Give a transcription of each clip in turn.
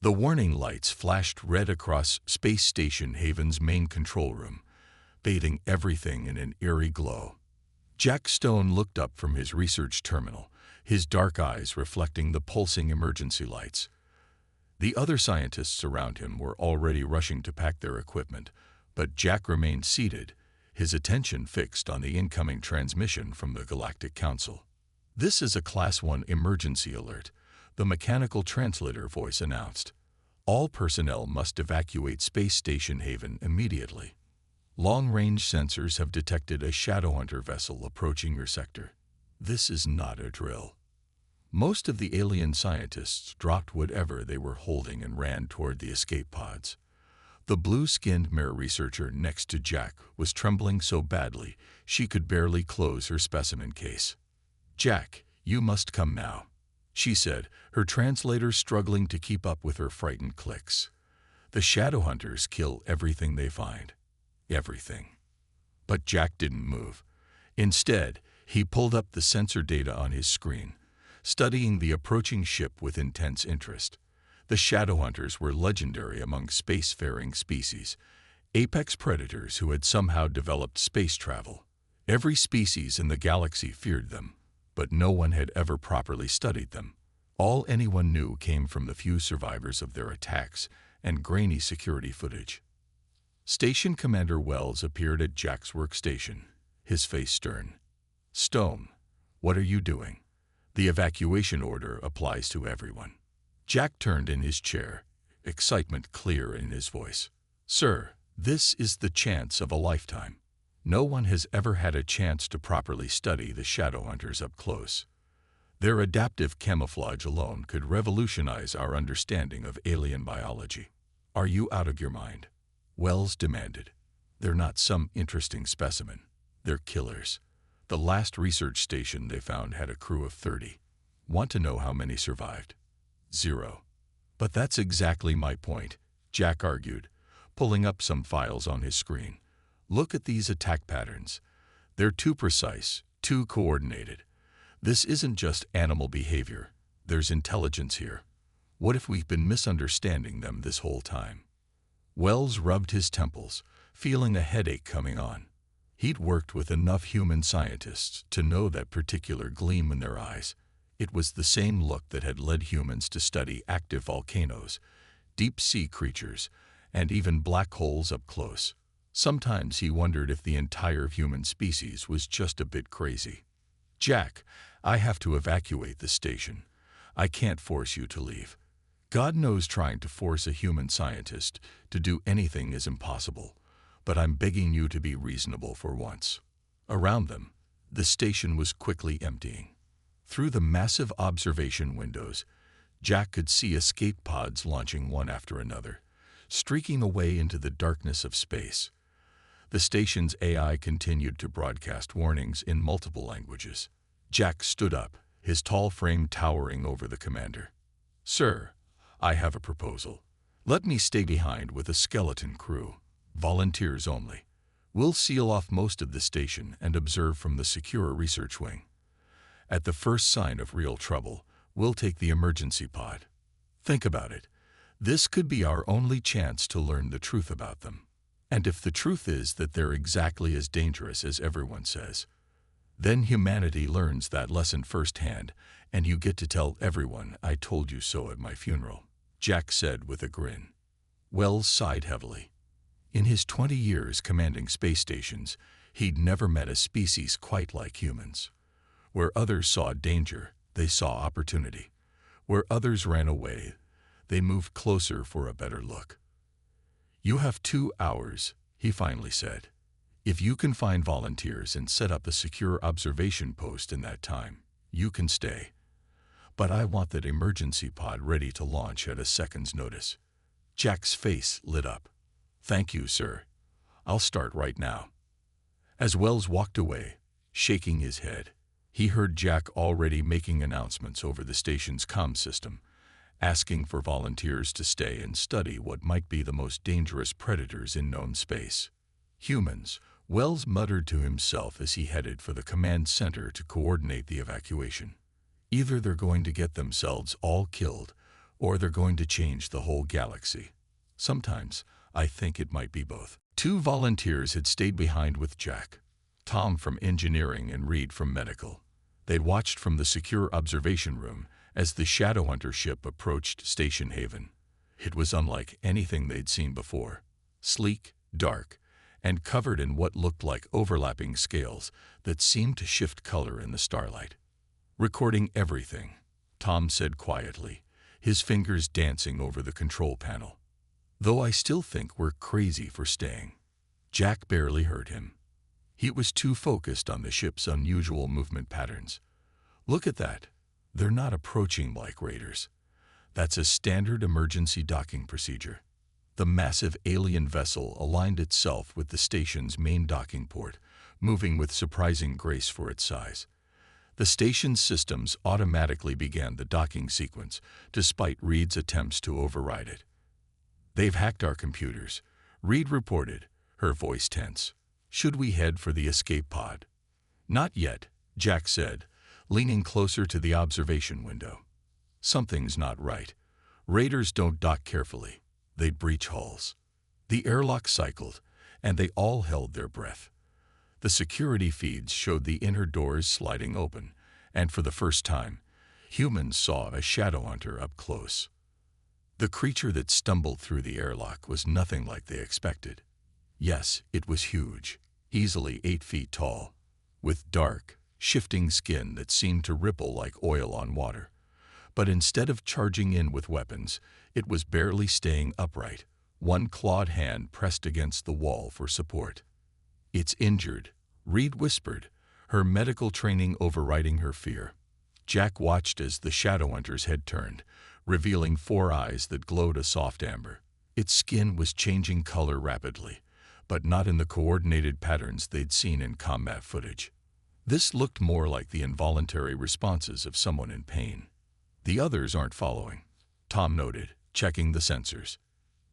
The warning lights flashed red across Space Station Haven's main control room, bathing everything in an eerie glow. Jack Stone looked up from his research terminal, his dark eyes reflecting the pulsing emergency lights. The other scientists around him were already rushing to pack their equipment, but Jack remained seated, his attention fixed on the incoming transmission from the Galactic Council. "This is a Class 1 emergency alert," the mechanical translator voice announced. "All personnel must evacuate Space Station Haven immediately. Long-range sensors have detected a Shadowhunter vessel approaching your sector. This is not a drill." Most of the alien scientists dropped whatever they were holding and ran toward the escape pods. The blue-skinned mirror researcher next to Jack was trembling so badly she could barely close her specimen case. "Jack, you must come now," she said, her translator struggling to keep up with her frightened clicks. "The Shadowhunters kill everything they find. Everything." But Jack didn't move. Instead, he pulled up the sensor data on his screen, studying the approaching ship with intense interest. The Shadowhunters were legendary among spacefaring species, apex predators who had somehow developed space travel. Every species in the galaxy feared them, but no one had ever properly studied them. All anyone knew came from the few survivors of their attacks and grainy security footage. Station Commander Wells appeared at Jack's workstation, his face stern. "Stone, what are you doing? The evacuation order applies to everyone." Jack turned in his chair, excitement clear in his voice. "Sir, this is the chance of a lifetime. No one has ever had a chance to properly study the Shadowhunters up close. Their adaptive camouflage alone could revolutionize our understanding of alien biology. Are you out of your mind?" Wells demanded. "They're not some interesting specimen. They're killers. The last research station they found had a crew of 30. Want to know how many survived? 0. "But that's exactly my point," Jack argued, pulling up some files on his screen. "Look at these attack patterns. They're too precise, too coordinated. This isn't just animal behavior. There's intelligence here. What if we've been misunderstanding them this whole time?" Wells rubbed his temples, feeling a headache coming on. He'd worked with enough human scientists to know that particular gleam in their eyes. It was the same look that had led humans to study active volcanoes, deep-sea creatures, and even black holes up close. Sometimes he wondered if the entire human species was just a bit crazy. "Jack, I have to evacuate the station. I can't force you to leave. God knows trying to force a human scientist to do anything is impossible, but I'm begging you to be reasonable for once." Around them, the station was quickly emptying. Through the massive observation windows, Jack could see escape pods launching one after another, streaking away into the darkness of space. The station's AI continued to broadcast warnings in multiple languages. Jack stood up, his tall frame towering over the commander. "Sir, I have a proposal. Let me stay behind with a skeleton crew. Volunteers only. We'll seal off most of the station and observe from the secure research wing. At the first sign of real trouble, we'll take the emergency pod. Think about it. This could be our only chance to learn the truth about them. And if the truth is that they're exactly as dangerous as everyone says, then humanity learns that lesson firsthand, and you get to tell everyone I told you so at my funeral," Jack said with a grin. Wells sighed heavily. In his 20 years commanding space stations, he'd never met a species quite like humans. Where others saw danger, they saw opportunity. Where others ran away, they moved closer for a better look. "You have 2 hours, he finally said. "If you can find volunteers and set up a secure observation post in that time, you can stay. But I want that emergency pod ready to launch at a second's notice." Jack's face lit up. "Thank you, sir. I'll start right now." As Wells walked away, shaking his head, he heard Jack already making announcements over the station's comm system, asking for volunteers to stay and study what might be the most dangerous predators in known space. "Humans," Wells muttered to himself as he headed for the command center to coordinate the evacuation. "Either they're going to get themselves all killed, or they're going to change the whole galaxy. Sometimes, I think it might be both. 2 volunteers had stayed behind with Jack, Tom from engineering and Reed from medical. They'd watched from the secure observation room as the Shadowhunter ship approached Station Haven. It was unlike anything they'd seen before. Sleek, dark, and covered in what looked like overlapping scales that seemed to shift color in the starlight. "Recording everything," Tom said quietly, his fingers dancing over the control panel. "Though I still think we're crazy for staying." Jack barely heard him. He was too focused on the ship's unusual movement patterns. "Look at that. They're not approaching like raiders. That's a standard emergency docking procedure." The massive alien vessel aligned itself with the station's main docking port, moving with surprising grace for its size. The station's systems automatically began the docking sequence, despite Reed's attempts to override it. "They've hacked our computers," Reed reported, her voice tense. "Should we head for the escape pod?" "Not yet," Jack said, leaning closer to the observation window. "Something's not right. Raiders don't dock carefully. They'd breach hulls." The airlock cycled, and they all held their breath. The security feeds showed the inner doors sliding open, and for the first time, humans saw a Shadowhunter up close. The creature that stumbled through the airlock was nothing like they expected. Yes, it was huge, easily 8 feet tall, with dark, shifting skin that seemed to ripple like oil on water. But instead of charging in with weapons, it was barely staying upright, one clawed hand pressed against the wall for support. "It's injured," Reed whispered, her medical training overriding her fear. Jack watched as the Shadowhunter's head turned, revealing 4 eyes that glowed a soft amber. Its skin was changing color rapidly, but not in the coordinated patterns they'd seen in combat footage. This looked more like the involuntary responses of someone in pain. "The others aren't following," Tom noted, checking the sensors.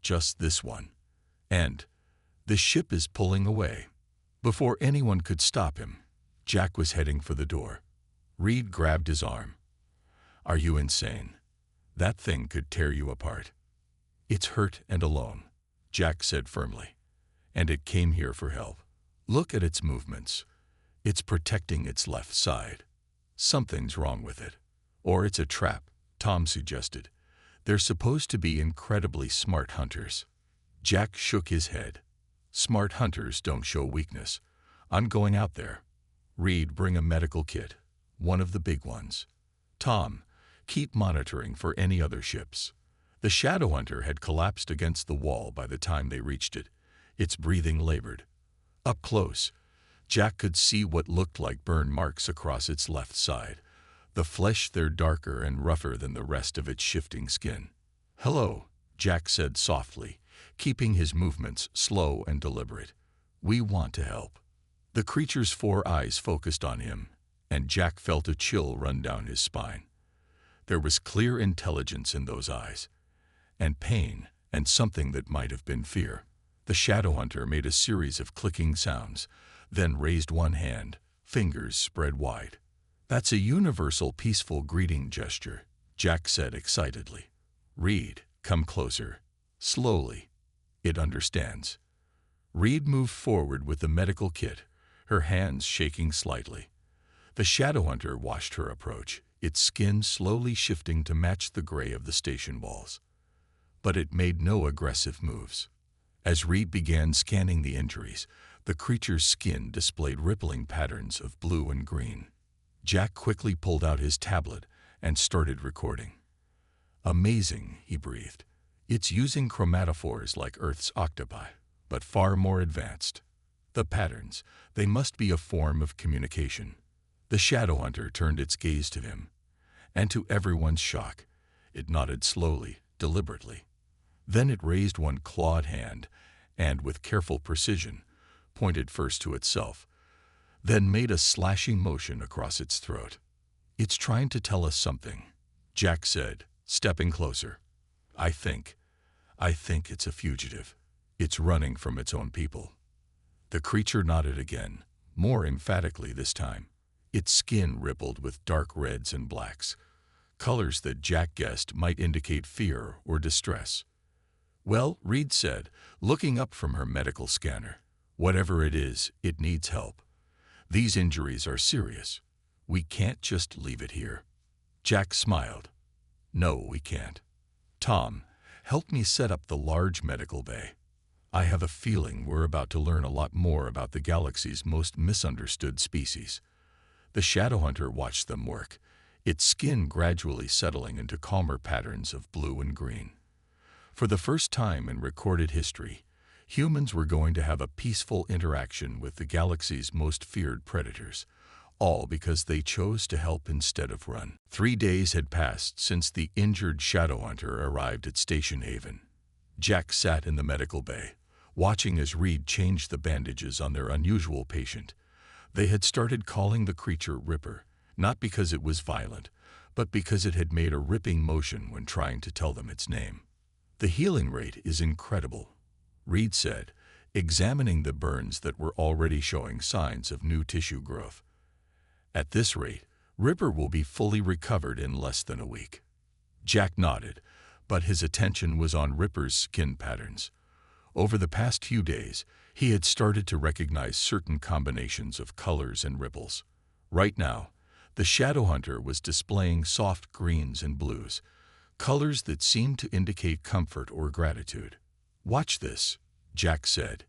"Just this one. And the ship is pulling away." Before anyone could stop him, Jack was heading for the door. Reed grabbed his arm. "Are you insane? That thing could tear you apart." "It's hurt and alone," Jack said firmly. "And it came here for help. Look at its movements. It's protecting its left side. Something's wrong with it. Or it's a trap," Tom suggested. "They're supposed to be incredibly smart hunters." Jack shook his head. "Smart hunters don't show weakness. I'm going out there." "Reed, bring a medical kit. One of the big ones. Tom, keep monitoring for any other ships." The Shadowhunter had collapsed against the wall by the time they reached it, its breathing labored. Up close, Jack could see what looked like burn marks across its left side, the flesh there darker and rougher than the rest of its shifting skin. "Hello," Jack said softly, keeping his movements slow and deliberate. "We want to help." The creature's 4 eyes focused on him, and Jack felt a chill run down his spine. There was clear intelligence in those eyes, and pain, and something that might have been fear. The Shadowhunter made a series of clicking sounds, then raised one hand, fingers spread wide. "That's a universal peaceful greeting gesture," Jack said excitedly. "Reed, come closer. Slowly. It understands." Reed moved forward with the medical kit, her hands shaking slightly. The Shadowhunter watched her approach, its skin slowly shifting to match the gray of the station walls. But it made no aggressive moves. As Reed began scanning the injuries, the creature's skin displayed rippling patterns of blue and green. Jack quickly pulled out his tablet and started recording. "Amazing," he breathed. "It's using chromatophores like Earth's octopi, but far more advanced. The patterns, they must be a form of communication." The Shadowhunter turned its gaze to him, and to everyone's shock, it nodded slowly, deliberately. Then it raised one clawed hand and, with careful precision, pointed first to itself, then made a slashing motion across its throat. "It's trying to tell us something," Jack said, stepping closer. I think it's a fugitive. It's running from its own people." The creature nodded again, more emphatically this time. Its skin rippled with dark reds and blacks, colors that Jack guessed might indicate fear or distress. "Well," Reed said, looking up from her medical scanner, "whatever it is, it needs help. These injuries are serious. We can't just leave it here." Jack smiled. "No, we can't. Tom, help me set up the large medical bay. I have a feeling we're about to learn a lot more about the galaxy's most misunderstood species." The Shadowhunter watched them work, its skin gradually settling into calmer patterns of blue and green. For the first time in recorded history, humans were going to have a peaceful interaction with the galaxy's most feared predators, all because they chose to help instead of run. 3 days had passed since the injured Shadowhunter arrived at Station Haven. Jack sat in the medical bay, watching as Reed changed the bandages on their unusual patient. They had started calling the creature Ripper, not because it was violent, but because it had made a ripping motion when trying to tell them its name. "The healing rate is incredible," Reed said, examining the burns that were already showing signs of new tissue growth. "At this rate, Ripper will be fully recovered in less than a week." Jack nodded, but his attention was on Ripper's skin patterns. Over the past few days, he had started to recognize certain combinations of colors and ripples. Right now, the Shadowhunter was displaying soft greens and blues, colors that seemed to indicate comfort or gratitude. "Watch this," Jack said.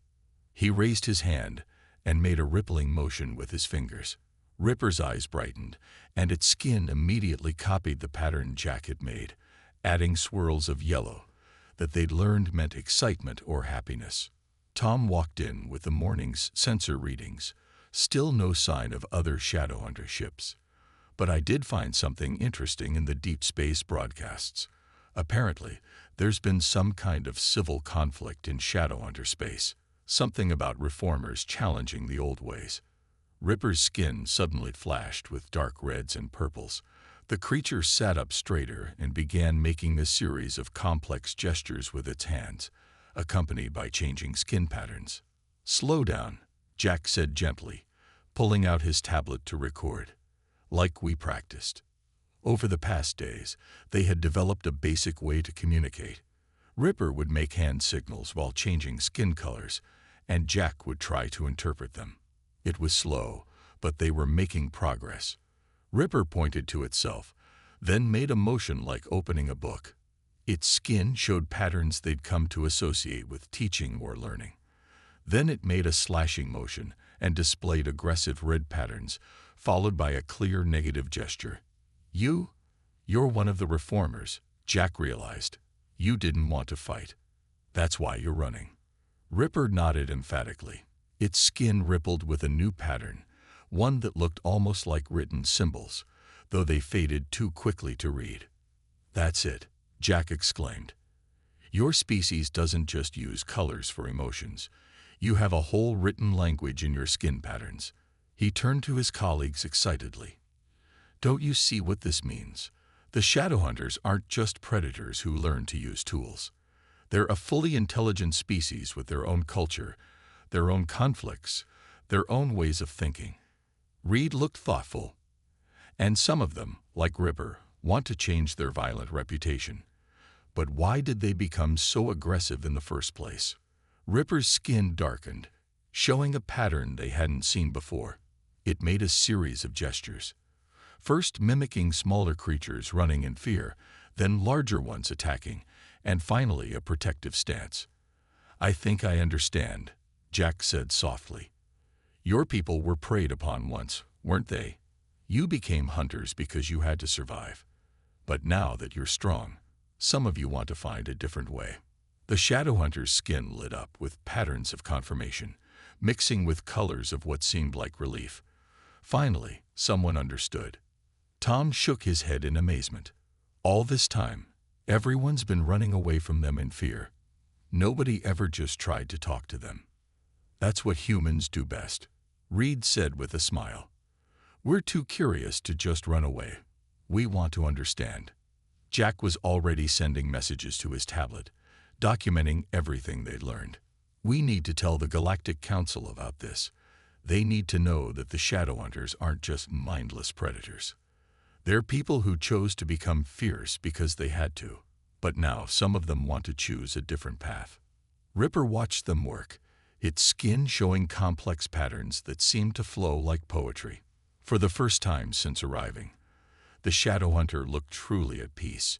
He raised his hand and made a rippling motion with his fingers. Ripper's eyes brightened, and its skin immediately copied the pattern Jack had made, adding swirls of yellow that they'd learned meant excitement or happiness. Tom walked in with the morning's sensor readings. Still no sign of other Shadowhunter ships. "But I did find something interesting in the deep space broadcasts. Apparently, there's been some kind of civil conflict in Shadowhunter space, something about reformers challenging the old ways." Ripper's skin suddenly flashed with dark reds and purples. The creature sat up straighter and began making a series of complex gestures with its hands, accompanied by changing skin patterns. "Slow down," Jack said gently, pulling out his tablet to record. "Like we practiced." Over the past days, they had developed a basic way to communicate. Ripper would make hand signals while changing skin colors, and Jack would try to interpret them. It was slow, but they were making progress. Ripper pointed to itself, then made a motion like opening a book. Its skin showed patterns they'd come to associate with teaching or learning. Then it made a slashing motion and displayed aggressive red patterns, followed by a clear negative gesture. You're one of the reformers," Jack realized. "You didn't want to fight. That's why you're running." Ripper nodded emphatically. Its skin rippled with a new pattern, one that looked almost like written symbols, though they faded too quickly to read. "That's it," Jack exclaimed. "Your species doesn't just use colors for emotions. You have a whole written language in your skin patterns." He turned to his colleagues excitedly. "Don't you see what this means? The Shadowhunters aren't just predators who learn to use tools. They're a fully intelligent species with their own culture, their own conflicts, their own ways of thinking." Reed looked thoughtful. "And some of them, like Ripper, want to change their violent reputation. But why did they become so aggressive in the first place?" Ripper's skin darkened, showing a pattern they hadn't seen before. It made a series of gestures, first mimicking smaller creatures running in fear, then larger ones attacking, and finally a protective stance. "I think I understand," Jack said softly. "Your people were preyed upon once, weren't they? You became hunters because you had to survive. But now that you're strong, some of you want to find a different way." The Shadowhunter's skin lit up with patterns of confirmation, mixing with colors of what seemed like relief. Finally, someone understood. Tom shook his head in amazement. All this time, everyone's been running away from them in fear. Nobody ever just tried to talk to them. "That's what humans do best," Reed said with a smile. "We're too curious to just run away. We want to understand." Jack was already sending messages to his tablet, documenting everything they'd learned. "We need to tell the Galactic Council about this. They need to know that the Shadowhunters aren't just mindless predators. They're people who chose to become fierce because they had to, but now some of them want to choose a different path. Ripper watched them work, its skin showing complex patterns that seemed to flow like poetry. For the first time since arriving, the shadow hunter looked truly at peace.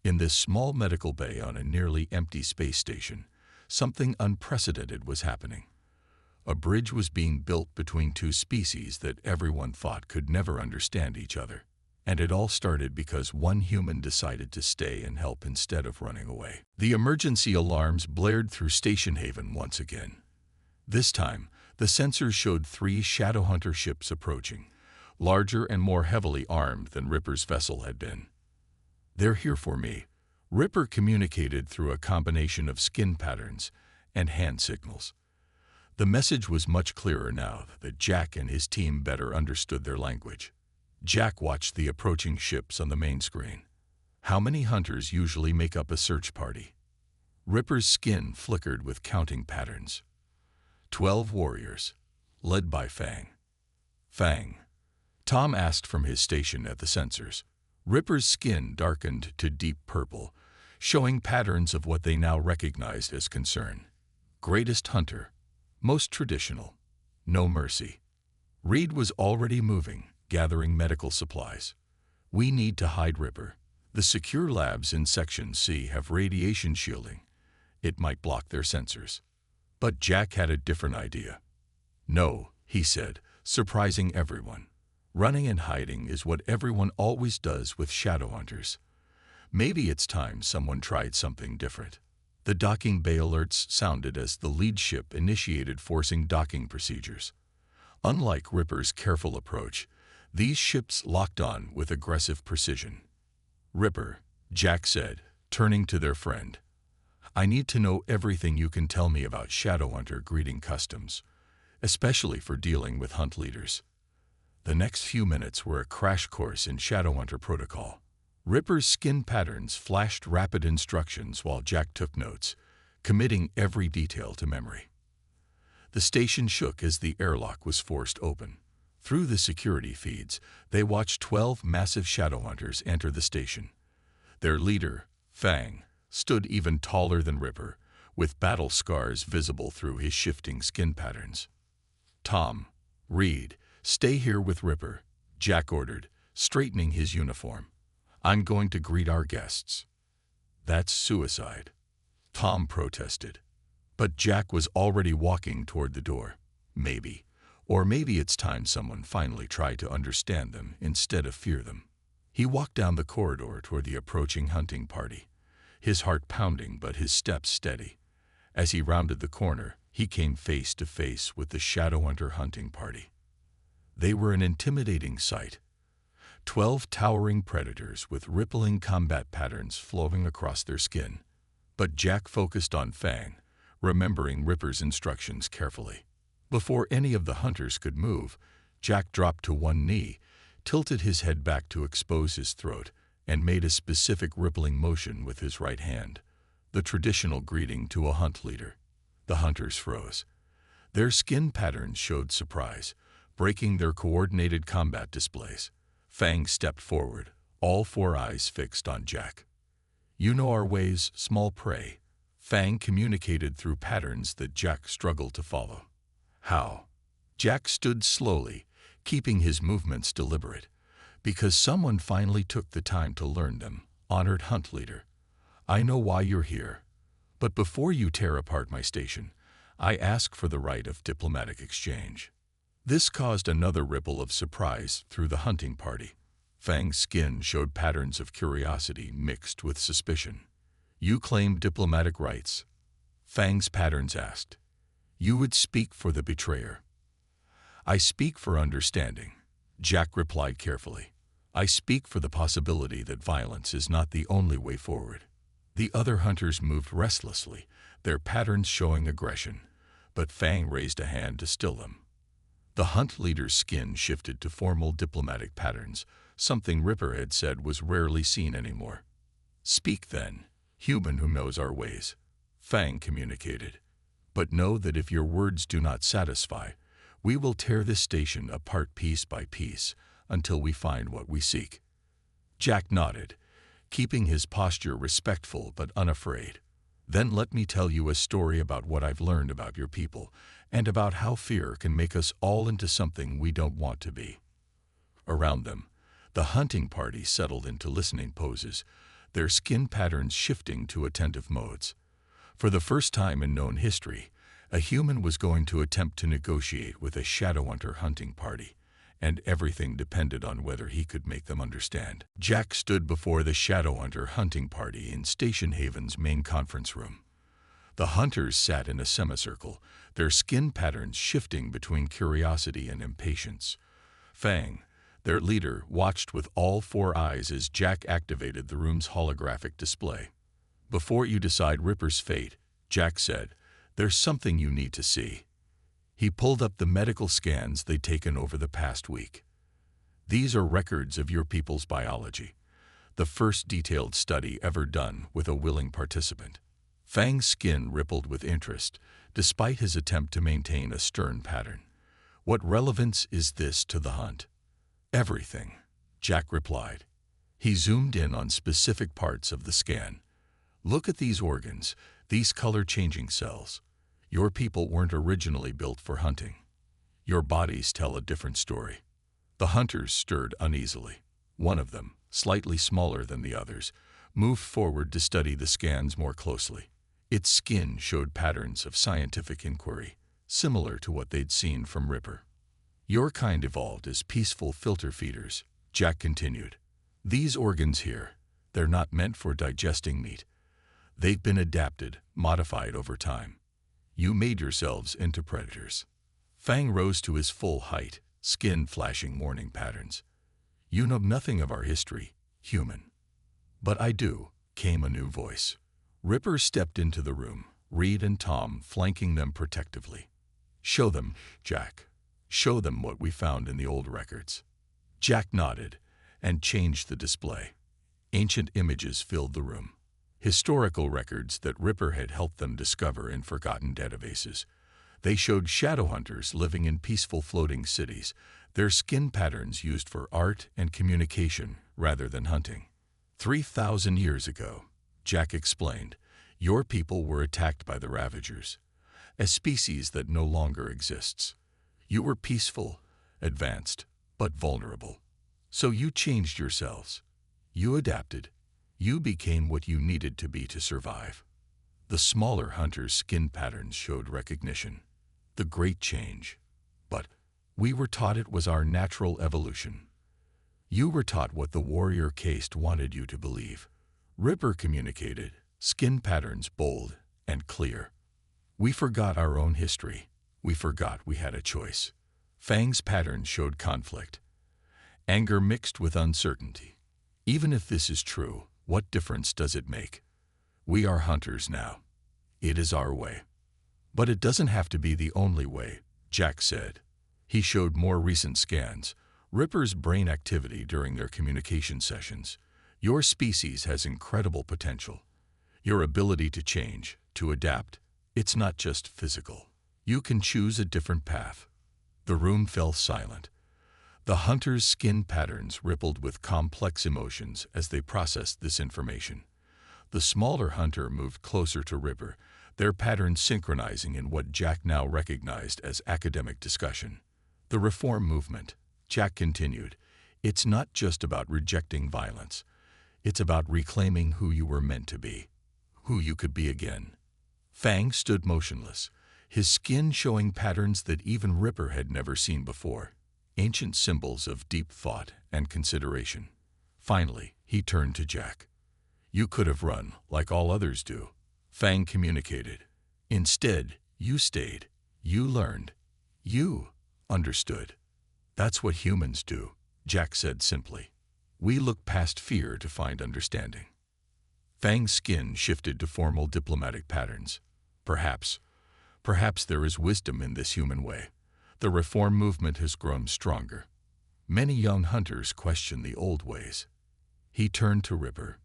In this small medical bay on a nearly empty space station, something unprecedented was happening. A bridge was being built between two species that everyone thought could never understand each other. And it all started because one human decided to stay and help instead of running away. The emergency alarms blared through Station Haven once again. This time, the sensors showed 3 shadow hunter ships approaching, larger and more heavily armed than Ripper's vessel had been. "They're here for me," Ripper communicated through a combination of skin patterns and hand signals. The message was much clearer now that Jack and his team better understood their language. Jack watched the approaching ships on the main screen. How many hunters usually make up a search party? Ripper's skin flickered with counting patterns. 12 warriors, led by Fang. Fang. Tom asked from his station at the sensors. Ripper's skin darkened to deep purple, showing patterns of what they now recognized as concern. Greatest hunter. Most traditional. No mercy. Reed was already moving, gathering medical supplies. "We need to hide Ripper. The secure labs in Section C have radiation shielding. It might block their sensors." But Jack had a different idea. "No," he said, surprising everyone. "Running and hiding is what everyone always does with shadow hunters. Maybe it's time someone tried something different." The docking bay alerts sounded as the lead ship initiated forcing docking procedures. Unlike Ripper's careful approach, these ships locked on with aggressive precision. "Ripper," Jack said, turning to their friend, "I need to know everything you can tell me about Shadowhunter greeting customs, especially for dealing with hunt leaders." The next few minutes were a crash course in Shadowhunter protocol. Ripper's skin patterns flashed rapid instructions while Jack took notes, committing every detail to memory. The station shook as the airlock was forced open. Through the security feeds, they watched 12 massive Shadowhunters enter the station. Their leader, Fang, stood even taller than Ripper, with battle scars visible through his shifting skin patterns. "Tom, Reed, stay here with Ripper," Jack ordered, straightening his uniform. "I'm going to greet our guests." "That's suicide," Tom protested. But Jack was already walking toward the door. Maybe. Or maybe it's time someone finally tried to understand them instead of fear them. He walked down the corridor toward the approaching hunting party, his heart pounding but his steps steady. As he rounded the corner, he came face to face with the Shadowhunter hunting party. They were an intimidating sight. 12 towering predators with rippling combat patterns flowing across their skin. But Jack focused on Fang, remembering Ripper's instructions carefully. Before any of the hunters could move, Jack dropped to one knee, tilted his head back to expose his throat, and made a specific rippling motion with his right hand, the traditional greeting to a hunt leader. The hunters froze. Their skin patterns showed surprise, breaking their coordinated combat displays. Fang stepped forward, all 4 eyes fixed on Jack. "You know our ways, small prey," Fang communicated through patterns that Jack struggled to follow. "How?" Jack stood slowly, keeping his movements deliberate. "Because someone finally took the time to learn them, honored hunt leader. I know why you're here. But before you tear apart my station, I ask for the right of diplomatic exchange." This caused another ripple of surprise through the hunting party. Fang's skin showed patterns of curiosity mixed with suspicion. "You claim diplomatic rights?" Fang's patterns asked. "You would speak for the betrayer." "I speak for understanding," Jack replied carefully. "I speak for the possibility that violence is not the only way forward." The other hunters moved restlessly, their patterns showing aggression, but Fang raised a hand to still them. The hunt leader's skin shifted to formal diplomatic patterns, something Ripper had said was rarely seen anymore. "Speak then, human who knows our ways," Fang communicated. "But know that if your words do not satisfy, we will tear this station apart piece by piece until we find what we seek." Jack nodded, keeping his posture respectful but unafraid. Then let me tell you a story about what I've learned about your people, and about how fear can make us all into something we don't want to be. Around them, the hunting party settled into listening poses, their skin patterns shifting to attentive modes. For the first time in known history, a human was going to attempt to negotiate with a Shadowhunter hunting party, and everything depended on whether he could make them understand. Jack stood before the Shadowhunter hunting party in Station Haven's main conference room. The hunters sat in a semicircle, their skin patterns shifting between curiosity and impatience. Fang, their leader, watched with all four eyes as Jack activated the room's holographic display. "Before you decide Ripper's fate," Jack said, "there's something you need to see." He pulled up the medical scans they'd taken over the past week. "These are records of your people's biology, the first detailed study ever done with a willing participant." Fang's skin rippled with interest, despite his attempt to maintain a stern pattern. "What relevance is this to the hunt?" "Everything," Jack replied. He zoomed in on specific parts of the scan. "Look at these organs, these color-changing cells. Your people weren't originally built for hunting. Your bodies tell a different story." The hunters stirred uneasily. One of them, slightly smaller than the others, moved forward to study the scans more closely. Its skin showed patterns of scientific inquiry, similar to what they'd seen from Ripper. "Your kind evolved as peaceful filter feeders," Jack continued. "These organs here, they're not meant for digesting meat. They've been adapted, modified over time. You made yourselves into predators." Fang rose to his full height, skin flashing warning patterns. "You know nothing of our history, human." "But I do," came a new voice. Ripper stepped into the room, Reed and Tom flanking them protectively. "Show them, Jack. Show them what we found in the old records." Jack nodded and changed the display. Ancient images filled the room. Historical records that Ripper had helped them discover in forgotten databases. They showed Shadowhunters living in peaceful floating cities, their skin patterns used for art and communication rather than hunting. 3,000 years ago, Jack explained, your people were attacked by the Ravagers, a species that no longer exists. You were peaceful, advanced, but vulnerable. So you changed yourselves. You adapted. You became what you needed to be to survive. The smaller hunters' skin patterns showed recognition. The great change. But we were taught it was our natural evolution. You were taught what the warrior caste wanted you to believe. Ripper communicated, skin patterns bold and clear. We forgot our own history. We forgot we had a choice. Fang's patterns showed conflict. Anger mixed with uncertainty. Even if this is true, what difference does it make? We are hunters now. It is our way. But it doesn't have to be the only way, Jack said. He showed more recent scans, Ripper's brain activity during their communication sessions. Your species has incredible potential. Your ability to change, to adapt, it's not just physical. You can choose a different path. The room fell silent. The hunters' skin patterns rippled with complex emotions as they processed this information. The smaller hunter moved closer to Ripper, their patterns synchronizing in what Jack now recognized as academic discussion. The reform movement, Jack continued, it's not just about rejecting violence. It's about reclaiming who you were meant to be, who you could be again. Fang stood motionless, his skin showing patterns that even Ripper had never seen before, ancient symbols of deep thought and consideration. Finally, he turned to Jack. You could have run, like all others do, Fang communicated. Instead, you stayed, you learned, you understood. That's what humans do, Jack said simply. We look past fear to find understanding. Fang's skin shifted to formal diplomatic patterns. Perhaps there is wisdom in this human way. The reform movement has grown stronger. Many young hunters question the old ways. He turned to Ripper.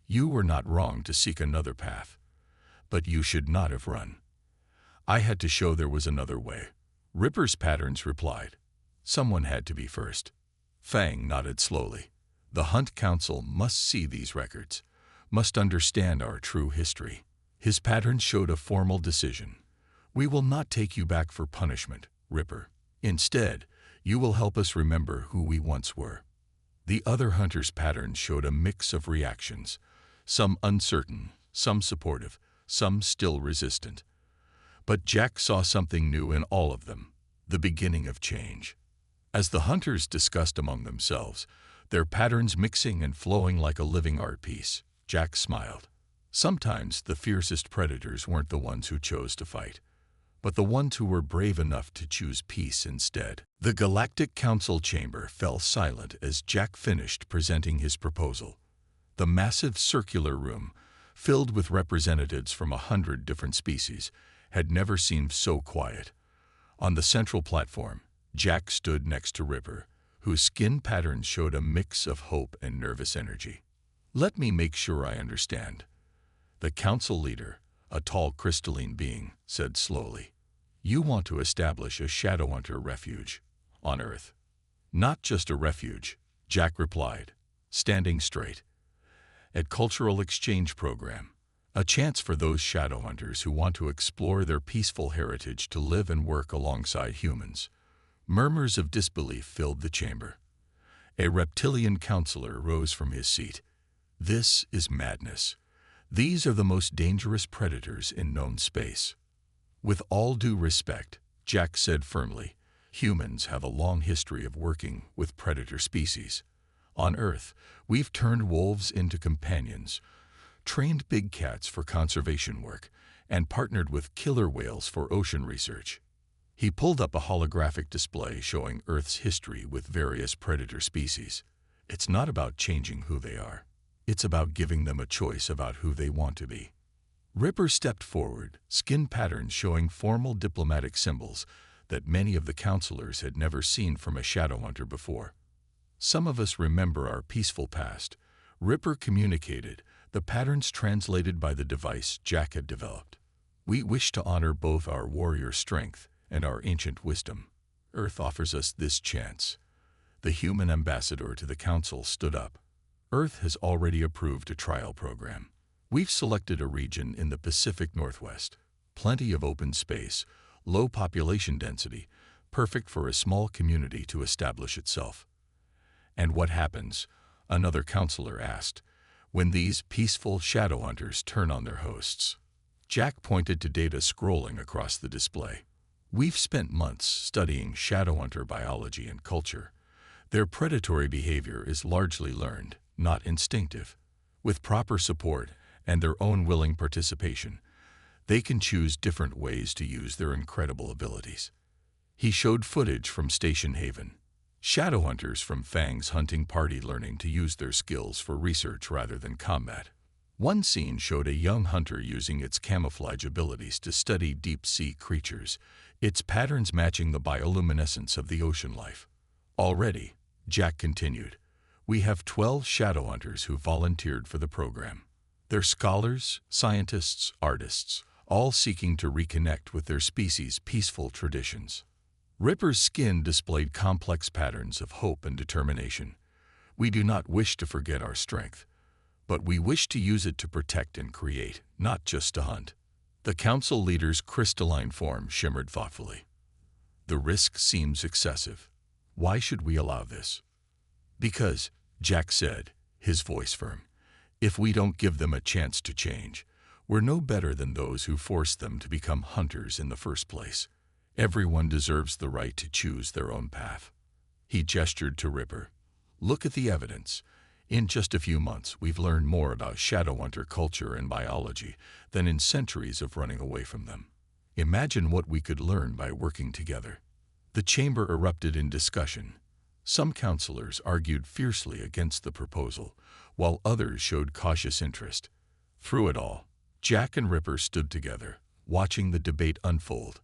You were not wrong to seek another path, but you should not have run. I had to show there was another way. Ripper's patterns replied. Someone had to be first. Fang nodded slowly. The Hunt Council must see these records, must understand our true history. His patterns showed a formal decision. We will not take you back for punishment, Ripper. Instead, you will help us remember who we once were. The other hunters' patterns showed a mix of reactions, some uncertain, some supportive, some still resistant. But Jack saw something new in all of them, the beginning of change. As the hunters discussed among themselves, their patterns mixing and flowing like a living art piece, Jack smiled. Sometimes the fiercest predators weren't the ones who chose to fight, but the ones who were brave enough to choose peace instead. The Galactic Council chamber fell silent as Jack finished presenting his proposal. The massive circular room, filled with representatives from 100 different species, had never seemed so quiet. On the central platform, Jack stood next to Ripper, whose skin patterns showed a mix of hope and nervous energy. Let me make sure I understand. The council leader, a tall crystalline being, said slowly, "You want to establish a Shadowhunter refuge on Earth." "Not just a refuge," Jack replied, standing straight. "A cultural exchange program, a chance for those Shadowhunters who want to explore their peaceful heritage to live and work alongside humans." Murmurs of disbelief filled the chamber. A reptilian counselor rose from his seat. "This is madness. These are the most dangerous predators in known space." "With all due respect," Jack said firmly, "humans have a long history of working with predator species. On Earth, we've turned wolves into companions, trained big cats for conservation work, and partnered with killer whales for ocean research." He pulled up a holographic display showing Earth's history with various predator species. "It's not about changing who they are. It's about giving them a choice about who they want to be." Ripper stepped forward, skin patterns showing formal diplomatic symbols that many of the counselors had never seen from a Shadowhunter before. "Some of us remember our peaceful past," Ripper communicated, the patterns translated by the device Jack had developed. "We wish to honor both our warrior strength and our ancient wisdom. Earth offers us this chance." The human ambassador to the council stood up. "Earth has already approved a trial program. We've selected a region in the Pacific Northwest. Plenty of open space, low population density, perfect for a small community to establish itself." "And what happens," another counselor asked, "when these peaceful Shadowhunters turn on their hosts?" Jack pointed to data scrolling across the display. "We've spent months studying Shadowhunter biology and culture. Their predatory behavior is largely learned, not instinctive. With proper support and their own willing participation, they can choose different ways to use their incredible abilities." He showed footage from Station Haven. Shadowhunters from Fang's hunting party learning to use their skills for research rather than combat. One scene showed a young hunter using its camouflage abilities to study deep-sea creatures, its patterns matching the bioluminescence of the ocean life. "Already," Jack continued, "we have 12 Shadowhunters who volunteered for the program. They're scholars, scientists, artists, all seeking to reconnect with their species' peaceful traditions." Ripper's skin displayed complex patterns of hope and determination. "We do not wish to forget our strength, but we wish to use it to protect and create, not just to hunt." The council leader's crystalline form shimmered thoughtfully. "The risk seems excessive. Why should we allow this?" "Because," Jack said, his voice firm, "if we don't give them a chance to change, we're no better than those who forced them to become hunters in the first place. Everyone deserves the right to choose their own path." He gestured to Ripper. "Look at the evidence. In just a few months, we've learned more about Shadowhunter culture and biology than in centuries of running away from them. Imagine what we could learn by working together." The chamber erupted in discussion. Some counselors argued fiercely against the proposal, while others showed cautious interest. Through it all, Jack and Ripper stood together, watching the debate unfold.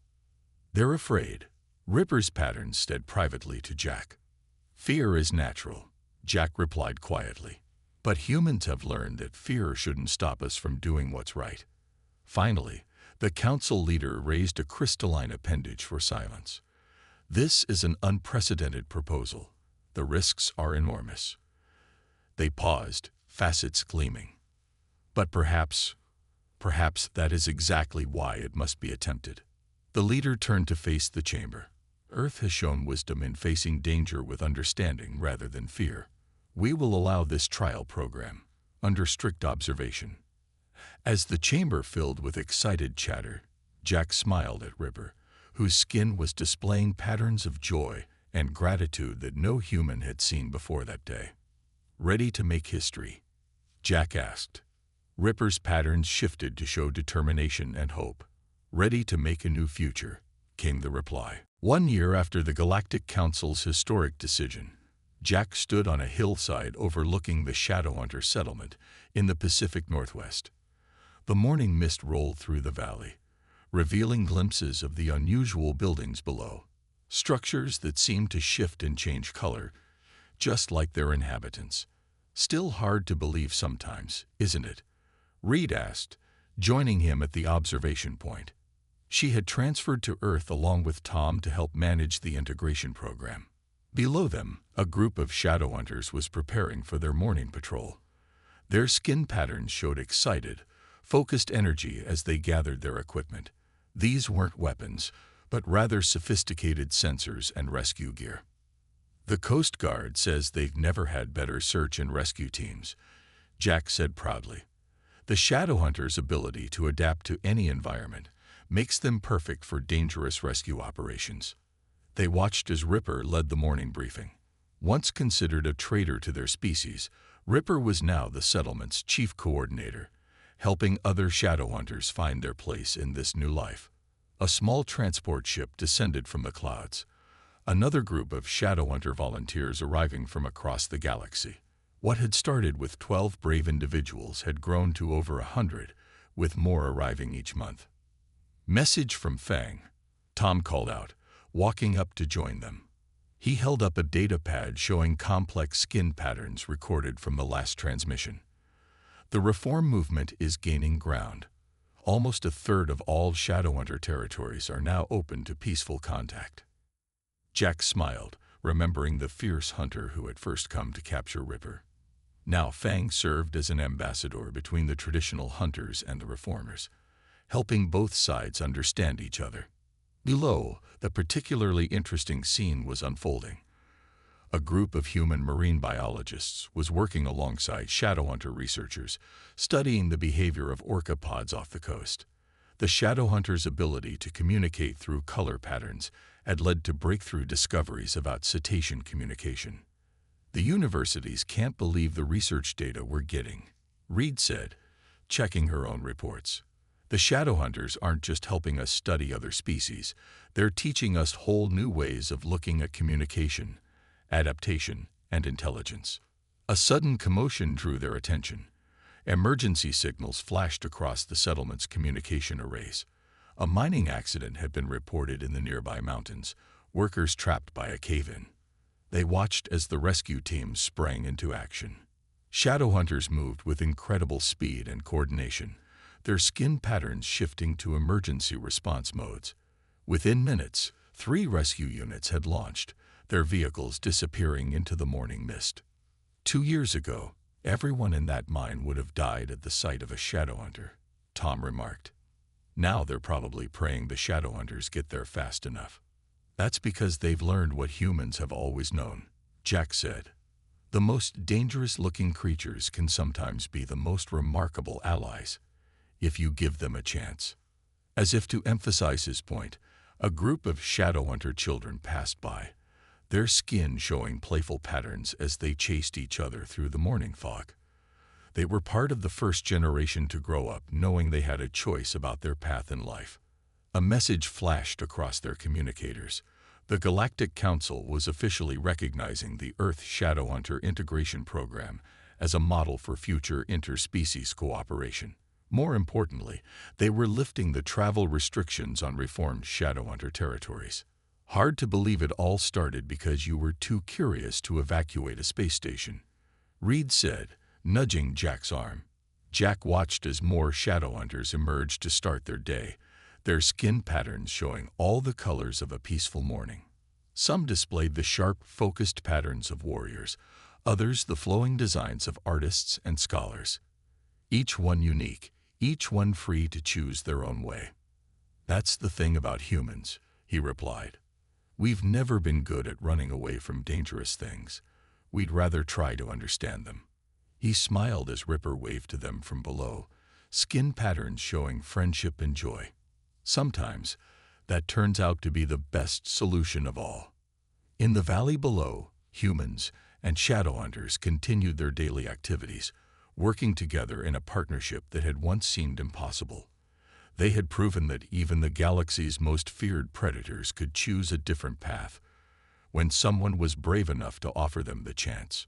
"They're afraid," Ripper's patterns said privately to Jack. "Fear is natural," Jack replied quietly. "But humans have learned that fear shouldn't stop us from doing what's right." Finally, the council leader raised a crystalline appendage for silence. "This is an unprecedented proposal. The risks are enormous. They paused, facets gleaming. But perhaps that is exactly why it must be attempted. The leader turned to face the chamber. Earth has shown wisdom in facing danger with understanding rather than fear. We will allow this trial program, under strict observation. As the chamber filled with excited chatter, Jack smiled at Ripper, whose skin was displaying patterns of joy and gratitude that no human had seen before that day. "Ready to make history?" Jack asked. Ripper's patterns shifted to show determination and hope. "Ready to make a new future," came the reply. 1 year after the Galactic Council's historic decision, Jack stood on a hillside overlooking the Shadowhunter settlement in the Pacific Northwest. The morning mist rolled through the valley, revealing glimpses of the unusual buildings below, structures that seemed to shift and change color, just like their inhabitants. "Still hard to believe sometimes, isn't it?" Reed asked, joining him at the observation point. She had transferred to Earth along with Tom to help manage the integration program. Below them, a group of Shadowhunters was preparing for their morning patrol. Their skin patterns showed excited, focused energy as they gathered their equipment. These weren't weapons, but rather sophisticated sensors and rescue gear. "The Coast Guard says they've never had better search and rescue teams," Jack said proudly. "The Shadowhunters' ability to adapt to any environment makes them perfect for dangerous rescue operations." They watched as Ripper led the morning briefing. Once considered a traitor to their species, Ripper was now the settlement's chief coordinator, helping other Shadowhunters find their place in this new life. A small transport ship descended from the clouds, another group of Shadowhunter volunteers arriving from across the galaxy. What had started with 12 brave individuals had grown to over 100, with more arriving each month. "Message from Fang," Tom called out, walking up to join them. He held up a data pad showing complex skin patterns recorded from the last transmission. "The reform movement is gaining ground. Almost a third of all Shadowhunter territories are now open to peaceful contact." Jack smiled, remembering the fierce hunter who had first come to capture Ripper. Now Fang served as an ambassador between the traditional hunters and the reformers, helping both sides understand each other. Below, the particularly interesting scene was unfolding. A group of human marine biologists was working alongside Shadowhunter researchers, studying the behavior of orcapods off the coast. The Shadowhunters' ability to communicate through color patterns had led to breakthrough discoveries about cetacean communication. "The universities can't believe the research data we're getting," Reed said, checking her own reports. "The Shadowhunters aren't just helping us study other species, they're teaching us whole new ways of looking at communication, adaptation, and intelligence." A sudden commotion drew their attention. Emergency signals flashed across the settlement's communication arrays. A mining accident had been reported in the nearby mountains, workers trapped by a cave-in. They watched as the rescue teams sprang into action. Shadowhunters moved with incredible speed and coordination, their skin patterns shifting to emergency response modes. Within minutes, 3 rescue units had launched, their vehicles disappearing into the morning mist. 2 years ago, everyone in that mine would have died at the sight of a Shadowhunter, Tom remarked. Now they're probably praying the Shadowhunters get there fast enough. "That's because they've learned what humans have always known," Jack said. "The most dangerous-looking creatures can sometimes be the most remarkable allies, if you give them a chance." As if to emphasize his point, a group of Shadowhunter children passed by, their skin showing playful patterns as they chased each other through the morning fog. They were part of the first generation to grow up knowing they had a choice about their path in life. A message flashed across their communicators. The Galactic Council was officially recognizing the Earth Shadowhunter Integration Program as a model for future interspecies cooperation. More importantly, they were lifting the travel restrictions on reformed Shadowhunter territories. "Hard to believe it all started because you were too curious to evacuate a space station," Reed said, nudging Jack's arm. Jack watched as more Shadowhunters emerged to start their day, their skin patterns showing all the colors of a peaceful morning. Some displayed the sharp, focused patterns of warriors, others the flowing designs of artists and scholars. Each one unique, each one free to choose their own way. That's the thing about humans, he replied. We've never been good at running away from dangerous things. We'd rather try to understand them. He smiled as Ripper waved to them from below, skin patterns showing friendship and joy. Sometimes, that turns out to be the best solution of all. In the valley below, humans and shadow hunters continued their daily activities, working together in a partnership that had once seemed impossible. They had proven that even the galaxy's most feared predators could choose a different path when someone was brave enough to offer them the chance.